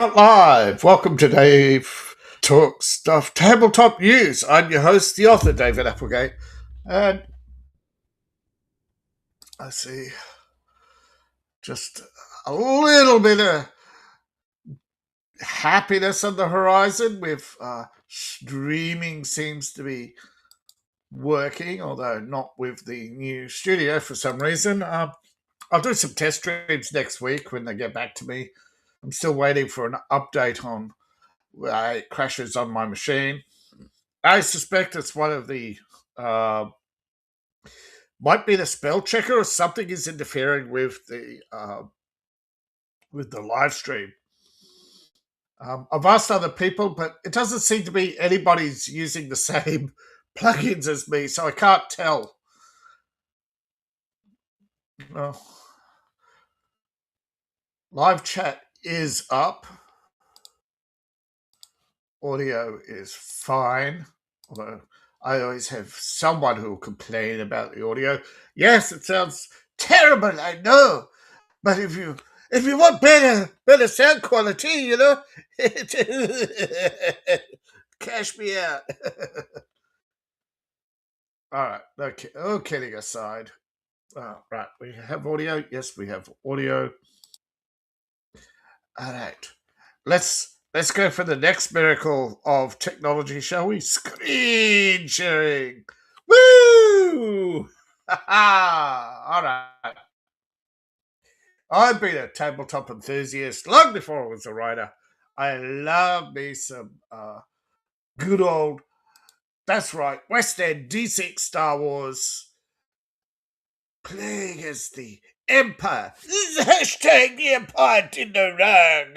Live. Welcome to Dave Talk Stuff Tabletop News. I'm your host, the author, David Applegate. And I see just a little bit of happiness on the horizon with streaming seems to be working, although not with the new studio for some reason. I'll do some test streams next week when they get back to me. I'm still waiting for an update on why it crashes on my machine. I suspect it's one of the might be the spell checker or something is interfering with the live stream. I've asked other people, but it doesn't seem to be anybody's using the same plugins as me, so I can't tell. Live chat is up. Audio is fine, although I always have someone who will complain about the audio. Yes, it sounds terrible, I know, but if you want better sound quality, cash me out. All right, okay. Oh, kidding aside. Right, we have audio. Yes, we have audio. All right, let's go for the next miracle of technology, shall we? Screen sharing. Woo! All right. I've been a tabletop enthusiast long before I was a writer. I love me some good old, that's right, West End D6 Star Wars. Playing as the Empire. This is hashtag the Empire did no wrong.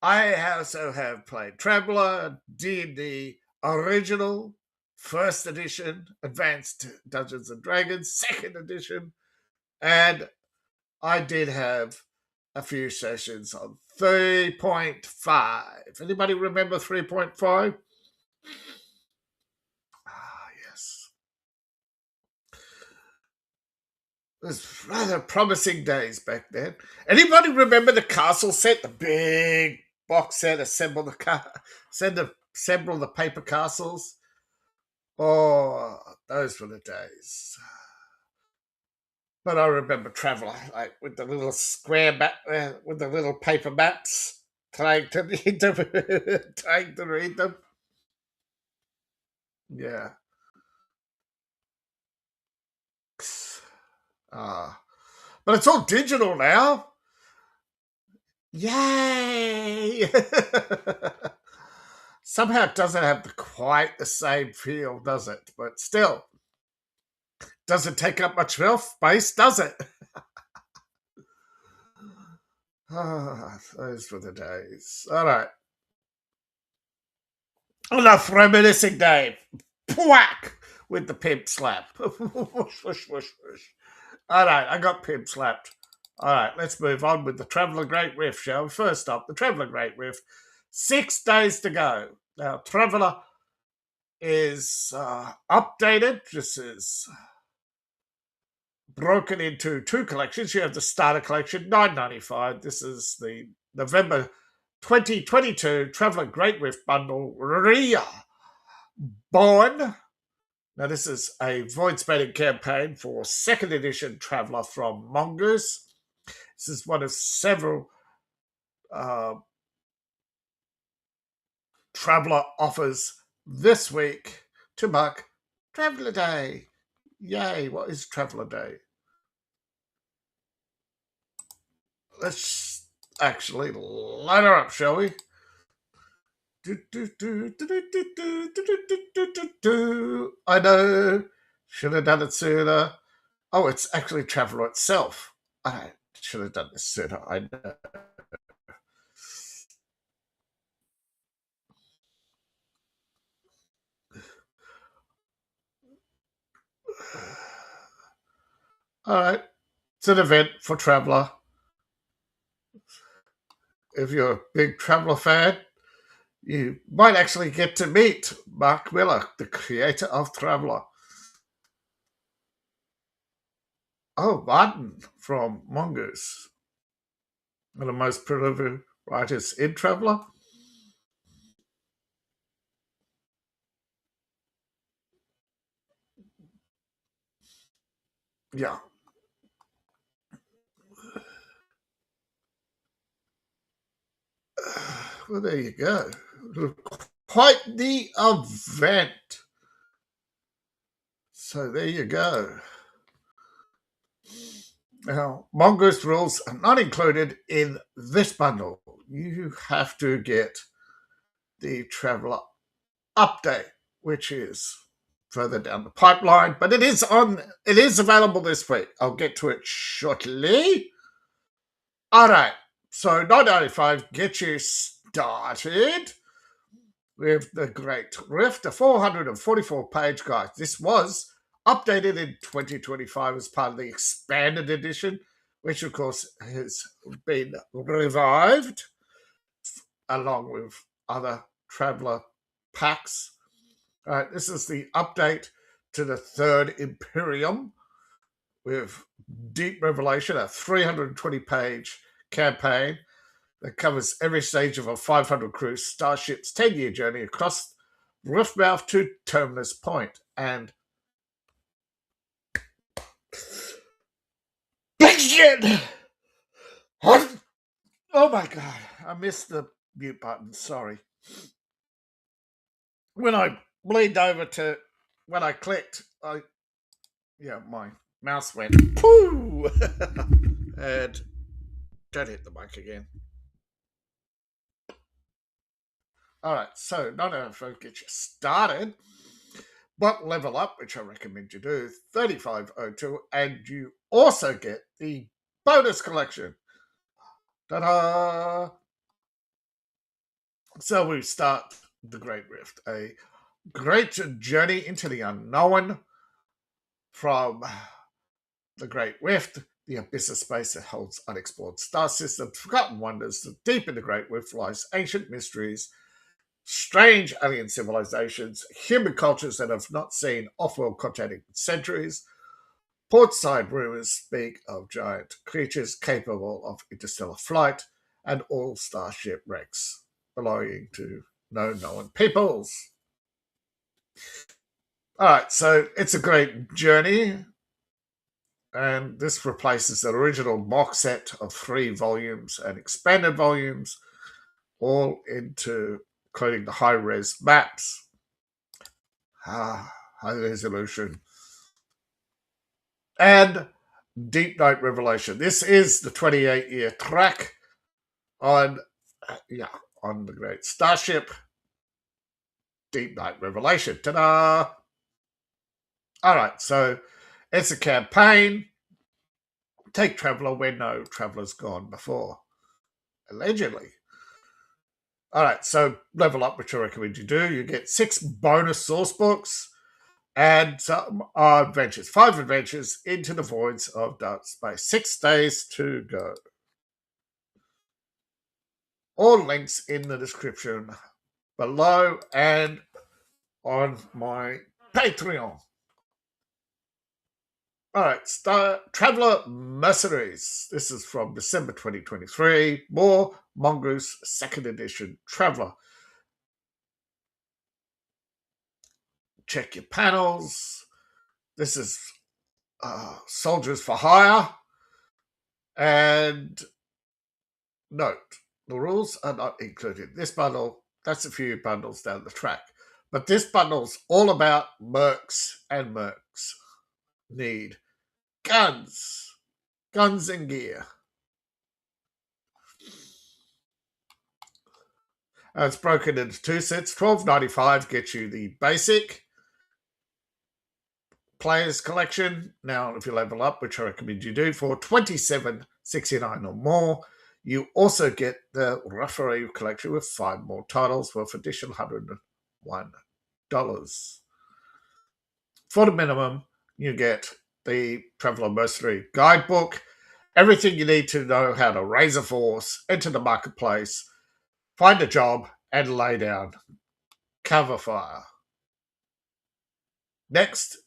I also have played Traveller, D&D Original, First Edition, Advanced Dungeons & Dragons, Second Edition, and I did have a few sessions on 3.5. Anybody remember 3.5? Yes. It was rather promising days back then. Anybody remember the castle set, the big box set, assemble the paper castles? Oh, those were the days. But I remember Traveller, like with the little square map, with the little paper maps, trying to read them. Yeah. But it's all digital now. Yay! Somehow it doesn't have quite the same feel, does it? But still, doesn't take up much shelf space, does it? Those were the days. All right. Enough reminiscing, Dave. Whack with the pimp slap. Whoosh, whoosh, whoosh, whoosh. All right, I got pimp slapped. All right, let's move on with the Traveller Great Rift, shall we? First up, the Traveller Great Rift. 6 days to go. Now, Traveller is updated. This is broken into 2 collections. You have the starter collection, $9.95. This is the November 2022 Traveller Great Rift bundle, Reborn. Now, this is a void spanning campaign for 2nd edition Traveller from Mongoose. This is one of several Traveller offers this week to mark Traveller Day. Yay, what is Traveller Day? Let's actually line her up, shall we? I know. Should have done it sooner. Oh, it's actually Traveller itself. I should have done this sooner. I know. All right. It's an event for Traveller. If you're a big Traveller fan, you might actually get to meet Mark Miller, the creator of Traveller. Oh, Martin from Mongoose. One of the most prolific writers in Traveller. Yeah. Well, there you go. Quite the event. So there you go. Now, Mongoose rules are not included in this bundle. You have to get the Traveller update, which is further down the pipeline, but it is available this week. I'll get to it shortly. All right, so 995 get you started with the Great Rift, a 444-page guide. This was updated in 2025 as part of the expanded edition, which of course has been revived along with other Traveller packs. All right, this is the update to the Third Imperium with Deep Revelation, a 320-page campaign that covers every stage of a 500-crew starship's 10-year journey across Riftmouth to Terminus Point. And big shit! Oh my god, I missed the mute button, sorry. When I leaned over to, when I clicked, my mouse went poo! And don't hit the mic again. All right, so not only to get you started, but level up, which I recommend you do, 3502, and you also get the bonus collection. Ta-da! So we start the Great Rift, a great journey into the unknown from the Great Rift, the abyss of space that holds unexplored star systems, forgotten wonders. Deep in the Great Rift lies ancient mysteries, strange alien civilizations, human cultures that have not seen off-world contact in centuries. Portside rumors speak of giant creatures capable of interstellar flight and all star shipwrecks belonging to no known peoples. All right, so it's a great journey, and this replaces the original box set of 3 volumes and expanded volumes, all into including the high-res maps, high resolution, and Deep Night Revelation. This is the 28-year track on the Great Starship. Deep Night Revelation. Ta-da! All right, so it's a campaign. Take Traveller where no Traveller's gone before, allegedly. All right, so level up, which I recommend you do. You get 6 bonus source books and some adventures. 5 adventures into the voids of dark space. 6 days to go. All links in the description below and on my Patreon. All right, Traveller Mercenaries. This is from December 2023. More Mongoose 2nd edition Traveller. Check your panels. This is Soldiers for Hire. And note, the rules are not included. This bundle, that's a few bundles down the track. But this bundle's all about mercs, and mercs need guns and gear. It's broken into 2 sets. $12.95 gets you the basic Players Collection. Now, if you level up, which I recommend you do, for $27.69 or more, you also get the Referee Collection with 5 more titles worth additional $101. For the minimum, you get the Traveller Mercenary Guidebook, everything you need to know how to raise a force, enter the marketplace, find a job, and lay down cover fire. Next,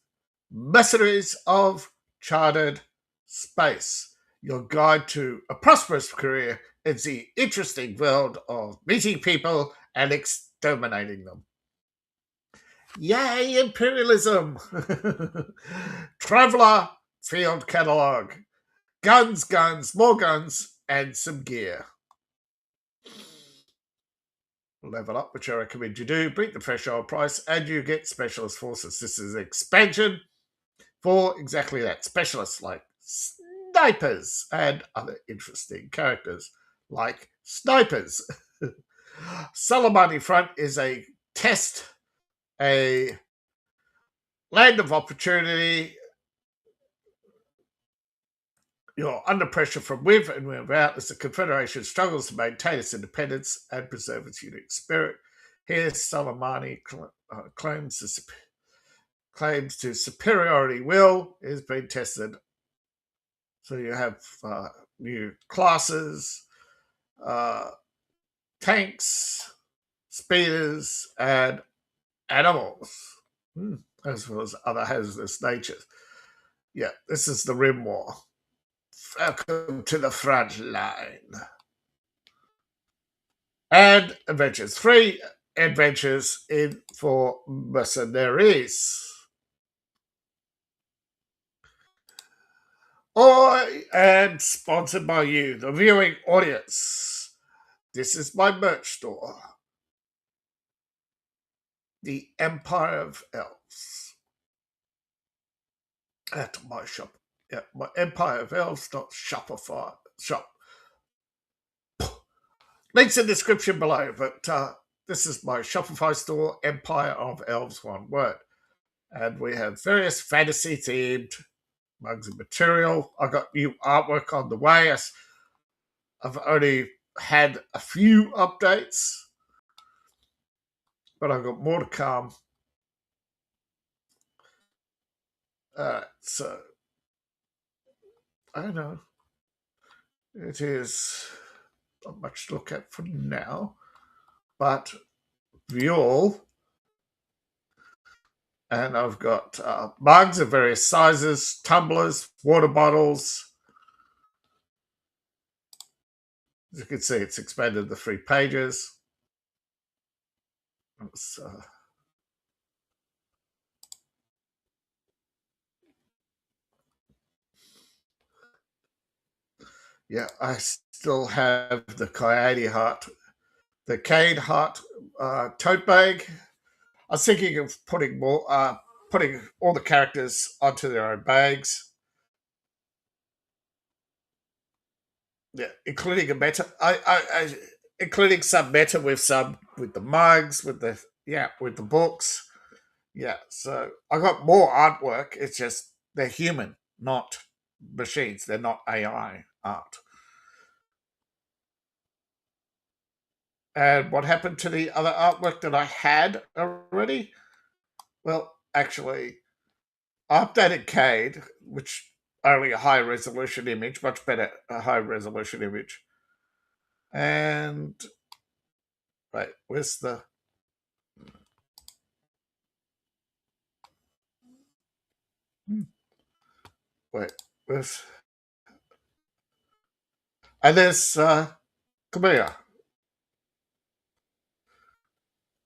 Mercenaries of Chartered Space, your guide to a prosperous career It's the interesting world of meeting people and exterminating them. Yay, imperialism! Traveller field catalogue. Guns, guns, more guns, and some gear. Level up, which I recommend you do. Beat the threshold price, and you get specialist forces. This is an expansion for exactly that. Specialists like snipers and other interesting characters like snipers. Soulbound front is a test, a land of opportunity. You're under pressure from with and without as the Confederation struggles to maintain its independence and preserve its unique spirit. Here, Soulbound claims to superiority will is being tested. So you have new classes, tanks, speeders, and animals, as well as other hazardous natures. Yeah, this is the Rim War. Welcome to the front line. And adventures. 3 adventures in for mercenaries. I am sponsored by you, the viewing audience. This is my merch store. The Empire of Elves. At my shop. Yeah, my Empire of Elves Shopify shop. Links in the description below, but this is my Shopify store, Empire of Elves, one word. And we have various fantasy themed mugs and material. I got new artwork on the way. I've only had a few updates, but I've got more to come. So I don't know. It is not much to look at for now, but Buell, and I've got mugs of various sizes, tumblers, water bottles. As you can see, it's expanded the 3 pages. Yeah, I still have the Coyote Heart, the Cade Heart tote bag. I was thinking of putting more, putting all the characters onto their own bags. Yeah, including a meta. Including some meta with the mugs, with the books. Yeah, so I got more artwork. It's just they're human, not machines. They're not AI art. And what happened to the other artwork that I had already? Well, actually, I updated Cade, which only a high resolution image, much better a high resolution image. And right, where's the wait, where's and there's come here.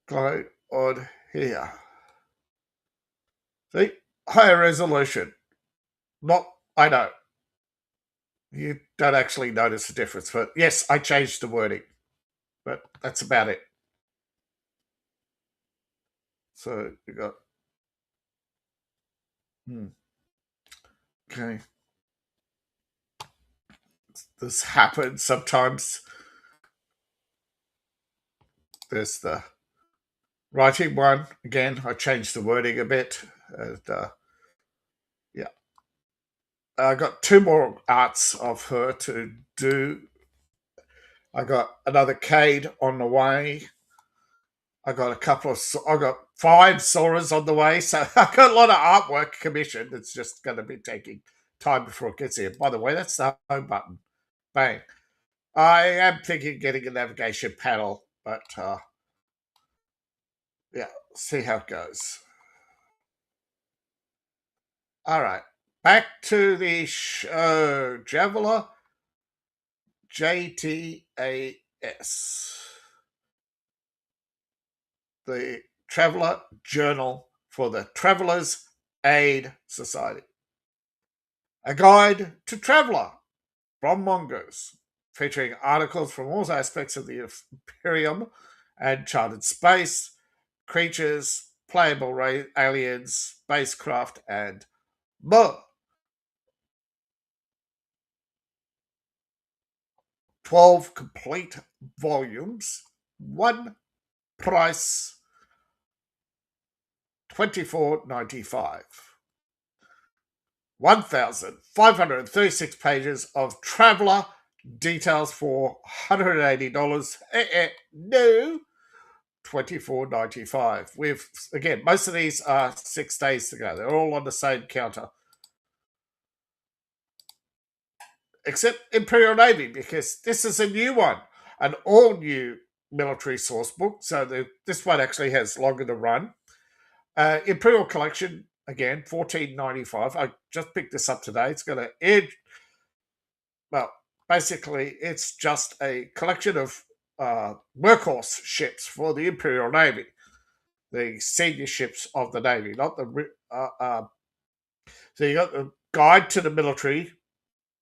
Go on here. See? Higher resolution. Not I know. You don't actually notice the difference, but yes, I changed the wording. But that's about it. So you got okay. This happens sometimes. There's the writing one. Again, I changed the wording a bit. And, yeah. I got 2 more arts of her to do. I got another Cade on the way. I got 5 Soras on the way. So I got a lot of artwork commissioned. It's just going to be taking time before it gets here. By the way, that's the home button. Bang. I am thinking of getting a navigation panel, but yeah, see how it goes. All right, back to the show. JTAS, the Traveller Journal for the Traveller's Aid Society. A guide to traveller from Mongoose, featuring articles from all aspects of the Imperium and charted space, creatures, playable aliens, spacecraft, and more. 12 complete volumes, one price $24.95. 1,536 pages of traveller details for $180. No, $24.95. With, again, most of these are 6 days to go. They're all on the same counter. Except Imperial Navy, because this is a new one, an all-new military source book. So this one actually has longer to run. Imperial Collection, again, $14.95. I just picked this up today. It's got an edge. Well, basically, it's just a collection of workhorse ships for the Imperial Navy, the senior ships of the Navy, not the. So you got the guide to the military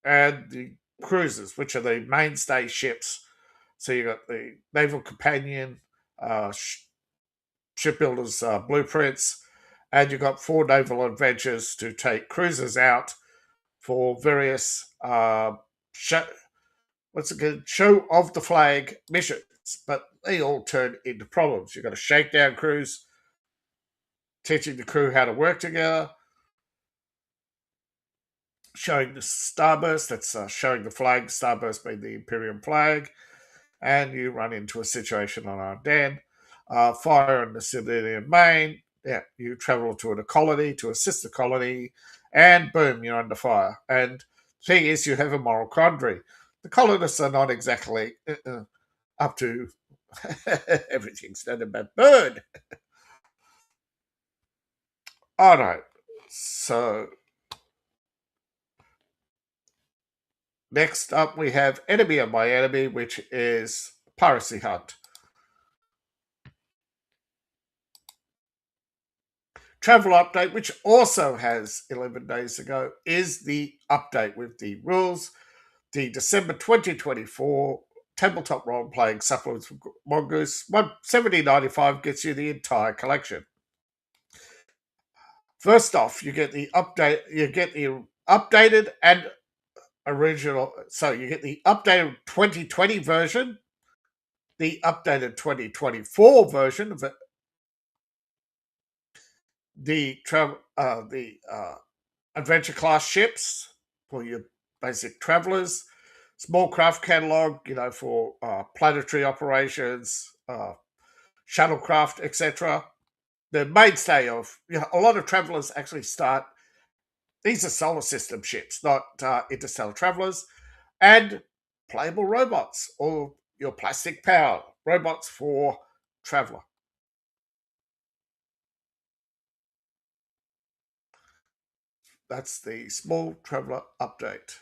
and the cruisers, which are the mainstay ships. So you got the Naval Companion, Shipbuilders Blueprints, and you've got 4 naval adventures to take cruisers out for various show of the flag missions, but they all turn into problems. You've got a shakedown cruise, teaching the crew how to work together, showing the starburst, that's showing the flag, starburst being the Imperial flag, and you run into a situation on Ardennes, fire in the civilian main, you travel to a colony to assist the colony, and boom, you're under fire. And the thing is, you have a moral quandary. The colonists are not exactly up to everything's not about bird. All right, so next up we have Enemy of My Enemy, which is Piracy Hunt. Travel update, which also has 11 days ago, is the update with the rules. The December 2024 tabletop role-playing supplements from Mongoose. $70.95 gets you the entire collection. First off, you get the update. You get the updated and original. So you get the updated 2020 version, the updated 2024 version of it, the adventure class ships for your basic travelers, small craft catalog, for planetary operations, shuttlecraft, etc. The mainstay of a lot of travelers actually start. These are solar system ships, not interstellar travelers, and playable robots or your plastic power robots for traveler. That's the small traveler update.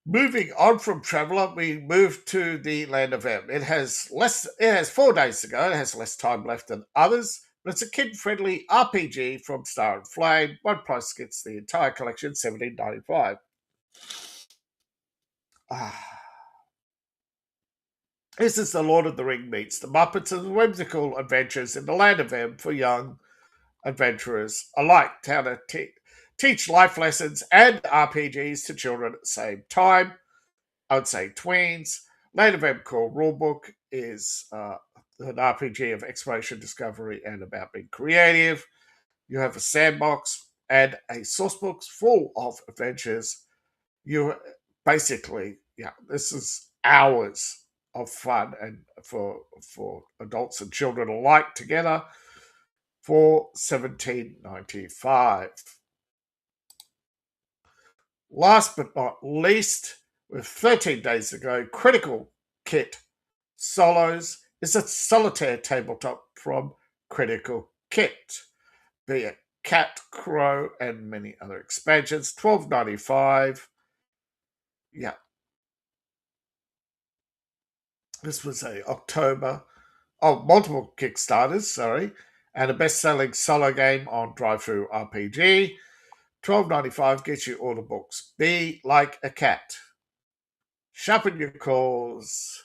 Moving on from Traveller, we move to the Land of M. It has 4 days to go. It has less time left than others, but it's a kid-friendly RPG from Star and Flame. One price gets the entire collection, $17.95. This is the Lord of the Ring meets the Muppets and whimsical adventures in the Land of M for young adventurers alike. How to teach life lessons and RPGs to children at the same time. I would say tweens. Land of M Core Rulebook is an RPG of exploration, discovery, and about being creative. You have a sandbox and a sourcebook full of adventures. You basically, this is hours of fun and for adults and children alike together for $17.95. Last but not least, with 13 days to go, Critical Kit Solos is a solitaire tabletop from Critical Kit. Be it Cat, Crow, and many other expansions. $12.95. Yeah, This was multiple Kickstarters, sorry, and a best-selling solo game on drive-through RPG. $12.95 gets you all the books. Be like a cat. Sharpen your claws.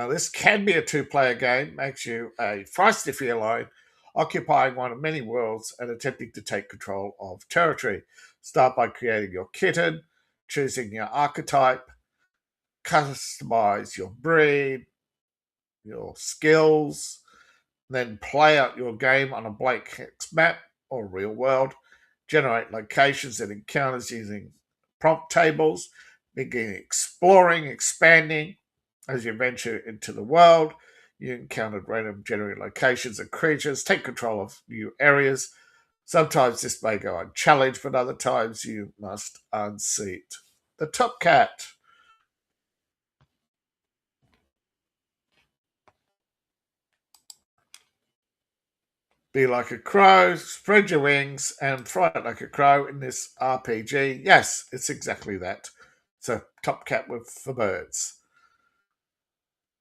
This can be a two-player game. Makes you a feisty feline, occupying one of many worlds and attempting to take control of territory. Start by creating your kitten, choosing your archetype, customize your breed, your skills, then play out your game on a blank hex map or real world. Generate locations and encounters using prompt tables. Begin exploring, expanding. As you venture into the world, you encounter random generated locations and creatures. Take control of new areas. Sometimes this may go unchallenged, but other times you must unseat the top cat. Be like a crow, spread your wings, and fly like a crow in this RPG. Yes, it's exactly that. It's a top cat for birds.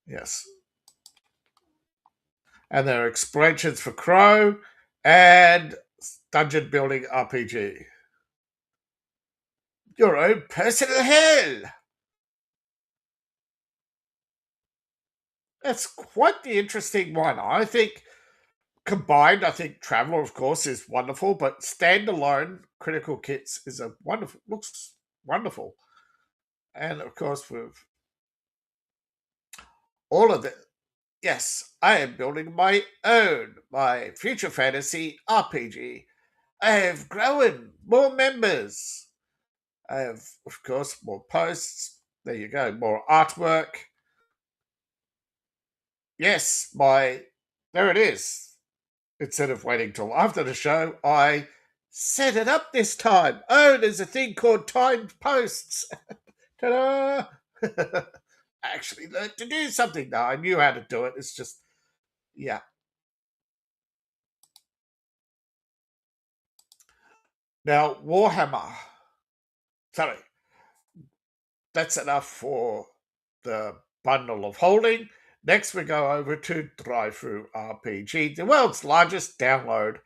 Yes. And there are expansions for Crow and dungeon building RPG. Your own personal hell. That's quite the interesting one. I think combined, I think Traveller, of course, is wonderful, but standalone Critical Kits is looks wonderful. And of course, with all of it, yes, I am building my future fantasy RPG. I have grown more members. I have, of course, more posts. There you go, more artwork. Yes, there it is. Instead of waiting till after the show, I set it up this time. Oh, there's a thing called timed posts. Ta-da! I actually learned to do something now. I knew how to do it. It's just, yeah. Now, Warhammer. Sorry. That's enough for the bundle of holding. Next, we go over to Drive-Through RPG, the world's largest download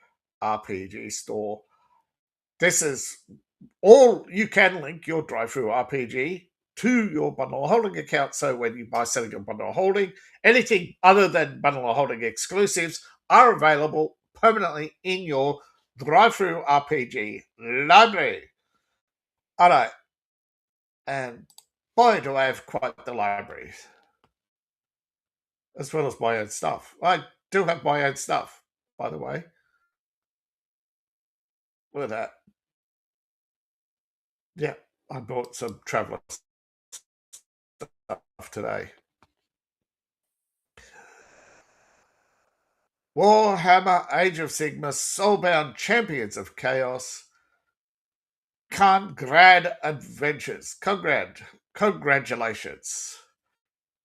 RPG store. This is all you can link your Drive-Through RPG to your bundle of holding account. So when you buy selling your bundle of holding, anything other than bundle of holding exclusives are available permanently in your Drive-Through RPG library. All right. And boy, do I have quite the library, as well as my own stuff. I do have my own stuff, by the way. Look at that. Yeah, I bought some Traveller stuff today. Warhammer Age of Sigmar Soulbound Champions of Chaos Carngrad Adventures. Congratulations.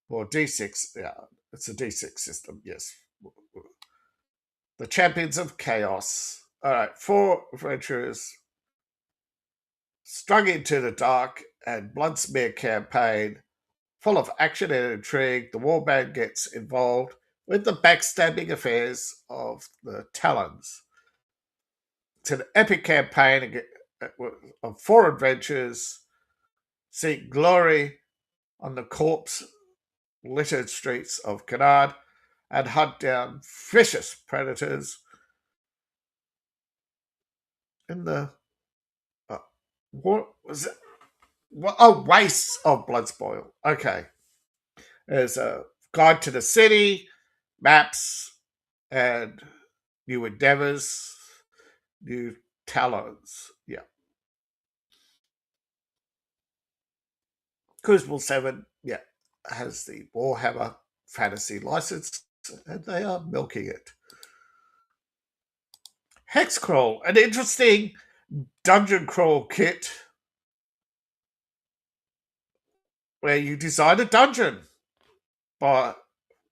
Or D6, yeah, it's a D6 system, yes. The Champions of Chaos. All right, 4 adventurers strung into the dark and bloodsmear campaign full of action and intrigue. The warband gets involved with the backstabbing affairs of the Talons. It's an epic campaign of 4 adventures. Seek glory on the corpse-littered streets of Carngrad and hunt down vicious predators in the what was it? Wastes of Bloodspoil. Okay. There's a guide to the city, maps, and new endeavors, new talents. Yeah. Crucible 7, yeah, has the Warhammer fantasy license, and they are milking it. Hexcrawl, an interesting dungeon crawl kit where you design a dungeon by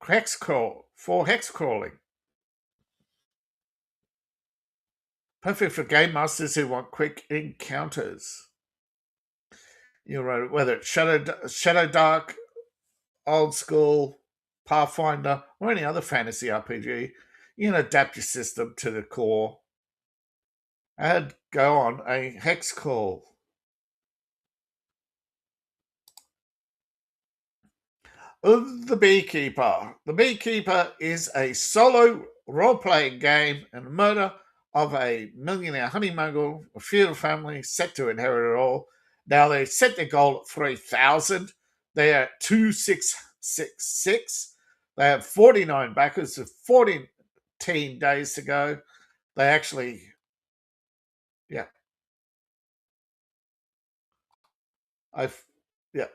Hexcrawl for hex crawling. Perfect for game masters who want quick encounters. You know, whether it's Shadow Dark old school Pathfinder or any other fantasy RPG, you can adapt your system to the core and go on a Hexcrawl. The Beekeeper. The Beekeeper is a solo role-playing game and the murder of a millionaire honey mogul, a feudal family set to inherit it all. Now they set their goal at 3,000. They are at 2,666. They have 49 backers with 14 days to go. They actually, yeah.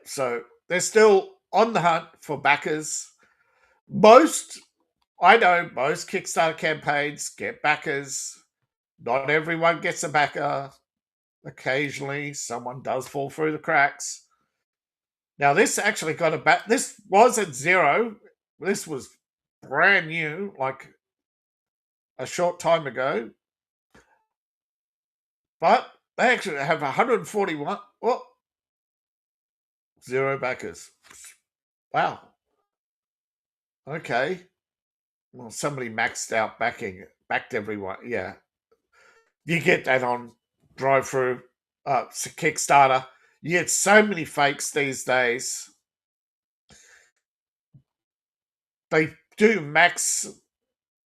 So they're still on the hunt for backers. I know most Kickstarter campaigns get backers. Not everyone gets a backer. Occasionally, someone does fall through the cracks. Now, this actually got a back. This was at 0. This was brand new, like a short time ago. But they actually have 141. Well, 0 backers. Wow. Okay. Well, somebody backed everyone. Yeah. You get that on drive-through, Kickstarter. You get so many fakes these days. They do max.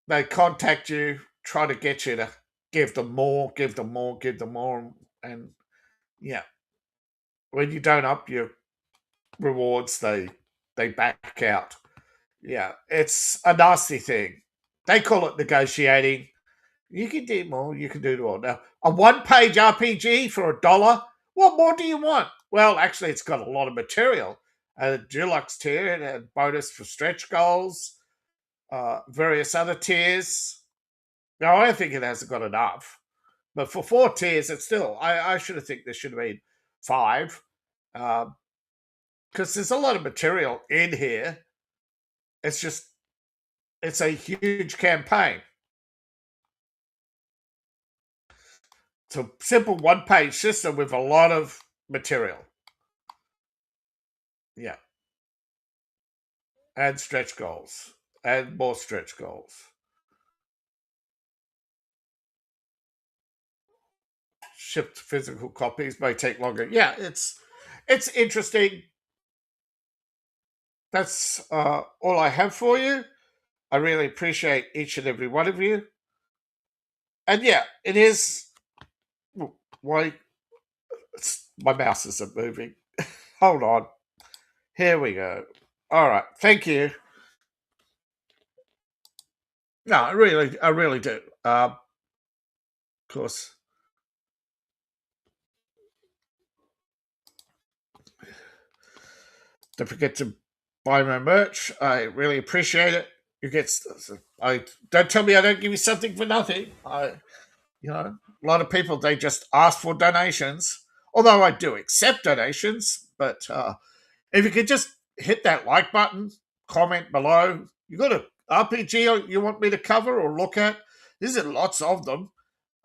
They contact you, try to get you to give them more, and yeah. When you don't up your rewards, they back out. Yeah, it's a nasty thing. They call it negotiating. You can do more. You can do more. Now, a one-page RPG for $1. What more do you want? Well, actually, it's got a lot of material. A deluxe tier and a bonus for stretch goals, various other tiers. Now, I think it hasn't got enough. But for 4 tiers, it's still, I should have think there should have been 5. Because there's a lot of material in here. It's a huge campaign. It's a simple one-page system with a lot of material. Yeah. And stretch goals. And more stretch goals. Shipped physical copies may take longer. Yeah, it's interesting. That's all I have for you. I really appreciate each and every one of you. And yeah, it is... Why... My mouse isn't moving. Hold on. Here we go. All right. Thank you. No, I really do. Of course. Don't forget to buy my merch. I really appreciate it. Don't tell me I don't give you something for nothing. A lot of people, they just ask for donations. Although I do accept donations, but if you could just hit that like button, comment below. You got an RPG you want me to cover or look at? There's lots of them.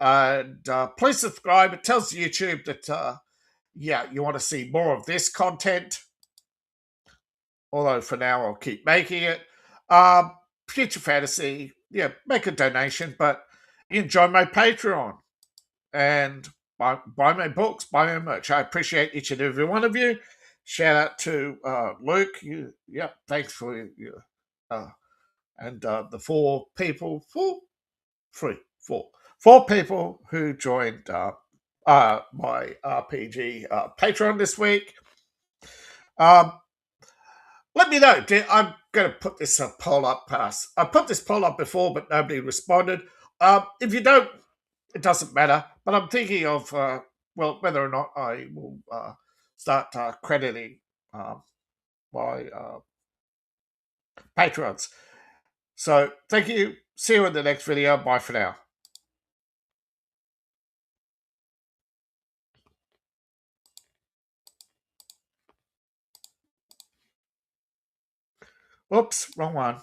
And please subscribe. It tells YouTube that, you want to see more of this content. Although for now, I'll keep making it. Future Fantasy, make a donation. But enjoy my Patreon. And buy my books, buy my merch. I appreciate each and every one of you. Shout out to Luke. Thanks for you. And the 4 people, 4 people who joined my RPG Patreon this week. Let me know. I'm going to put this poll up. I put this poll up before, but nobody responded. If you don't, it doesn't matter. But I'm thinking of whether or not I will start crediting my patrons. So thank you. See you in the next video. Bye for now. Oops, wrong one.